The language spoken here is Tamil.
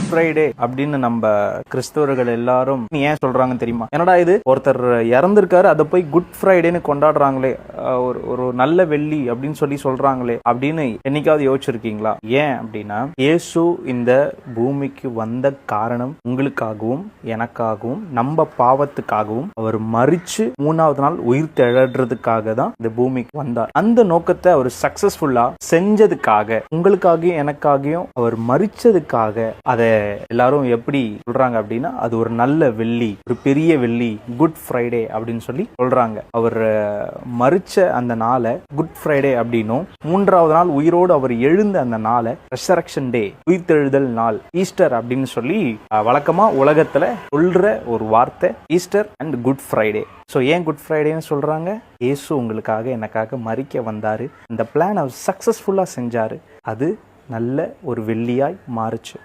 ஃப்ரைடே அப்படின்னு நம்ம கிறிஸ்தவர்கள் எல்லாரும் ஏன் சொல்றாங்க தெரியுமா? என்னடா இது, ஒருத்தர் இறந்திருக்காரு, அதை போய் குட் ஃப்ரைடேன்னு கொண்டாடுறாங்களே, ஒரு நல்ல வெள்ளி அப்படின்னு சொல்லி சொல்றாங்களே அப்படின்னு என்னைக்காவது யோசிச்சிருக்கீங்களா? ஏன் அப்படின்னா, இயேசு இந்த பூமிக்கு வந்த காரணம் உங்களுக்காகவும் எனக்காகவும் நம்ம பாவத்துக்காகவும் அவர் மரிச்சு 3வது நாள் உயிர் தெழறதுக்காக தான் இந்த பூமிக்கு வந்தார். அந்த நோக்கத்தை அவர் சக்சஸ்ஃபுல்லா செஞ்சதுக்காக, உங்களுக்காகவும் எனக்காகவும் அவர் மரிச்சதுக்காக அதை எல்லாரும் எப்படி சொல்றாங்க அப்படின்னா, அது ஒரு நல்ல வெள்ளி, ஒரு பெரிய வெள்ளி, குட் ஃப்ரைடே அப்படின்னு சொல்லி சொல்றாங்க. அவர் மரிச்ச அந்த நாளை குட் ஃப்ரைடே அப்படின்னும், 3வது நாள் உயிரோடு அவர் எழுந்த அந்த நாளை ரெசரக்ஷன் டே, உயிர்த்தெழுதல் நாள், ஈஸ்டர் அப்படின்னு சொல்லி வழக்கமா உலகத்துல சொல்ற ஒரு வார்த்தை Easter and good Friday. So ஏன் குட் ஃப்ரைடேன்னு சொல்றாங்க? இயேசு உங்களுக்காக எனக்காக மரிக்க வந்தாரு, இந்த பிளான் அவர் சக்சஸ்ஃபுல்லா செஞ்சாரு, அது நல்ல ஒரு வெள்ளியாய் மாறுச்சு.